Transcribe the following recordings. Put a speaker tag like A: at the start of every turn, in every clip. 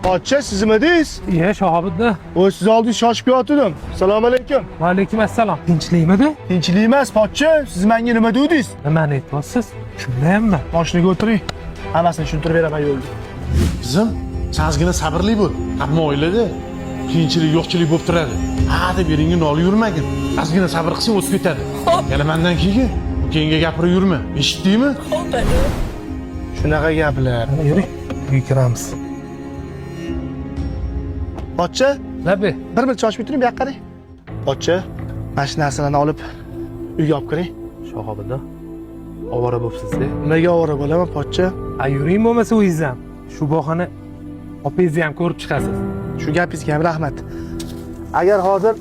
A: Pochcha sizmidingiz?
B: Iya, Shahobiddin.
A: O'z siz oldingiz shoshib ketyaptim. Assalomu alaykum.
B: Va alaykum assalom. Tinchlikmidi?
A: Tinchlik emas, pochcha. Siz menga nima dedingiz?
B: Nimani aytyapsiz? Shundaymi?
A: Mashinaga o'tiring. Hammasini tushuntirib beraman yo'lda.
C: Qizim, sazgina sabrli bo'l. Hamma oilada qiyinchilik, yo'qchilik bo'lib turadi. Ha deb eringga nolib yurmagin. Ozgina sabr qilsang o'tib ketadi. Yana mendan keyin keyinga gapirib yurma. Eshitdingmi?
A: Shunaqa gaplar.
B: Yuring, uyga kiramiz.
A: Pochcha,
B: Nabi,
A: bir minut shoshib turing, bu yoqqa qarang. Pochcha, mashinasini olib uyga olib kiring.
B: Shahobiddin. Ovora bo'libsiz-da.
A: Nimaga ovora bo'laman, pochcha?
B: Yuring bo'lmasa o'zingiz ham. Shu bahona opingizni ham ko'rib chiqasiz.
A: Shu gapingizga ham rahmat. Agar hozir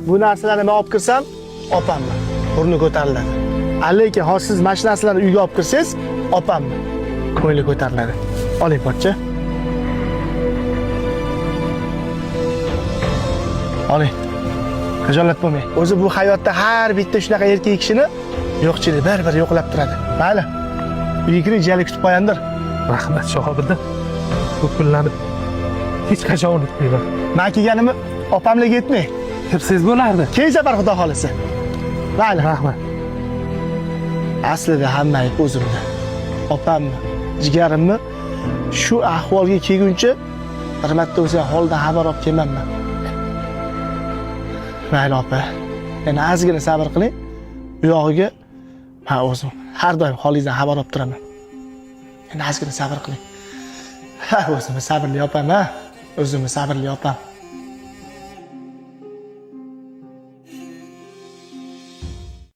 A: bu narsalarni men olib kirsam, opammi? Burni ko'tariladi. Lekin hozir siz mashinasini uyga olib kirsangiz, opammi? Ko'ngli ko'tariladi. Oling, pochcha. Oling. Xijolat bo'lmang. O'zi bu hayotda har bitta shunaqa erkak kishini yo'qchilik bir yo'qlab turadi. Mayli. Uyga kiring, jali kutib qo'yandir.
B: Rahmat Shahobiddin. Bu kunlarni hech qachon unutmayman.
A: Men kelganimni opamlarga aytmang.
B: Kirsangiz bo'lardi.
A: Keyin safar xudo xolisa. Mayli.
B: Rahmat.
A: Aslida hamma ayb o'zimda. Opammi, jigarimmi shu ahvolga kelguncha bir marta o'zi holdan xabar olib kelmanman. Mayli opa, yana ozgina sabr qiling. Bu yog'iga men o'zim har doim holingizdan xabar olib turaman. Yana ozgina sabr qiling. Ha, o'zim sabrli opam, ha. O'zim sabrli opam.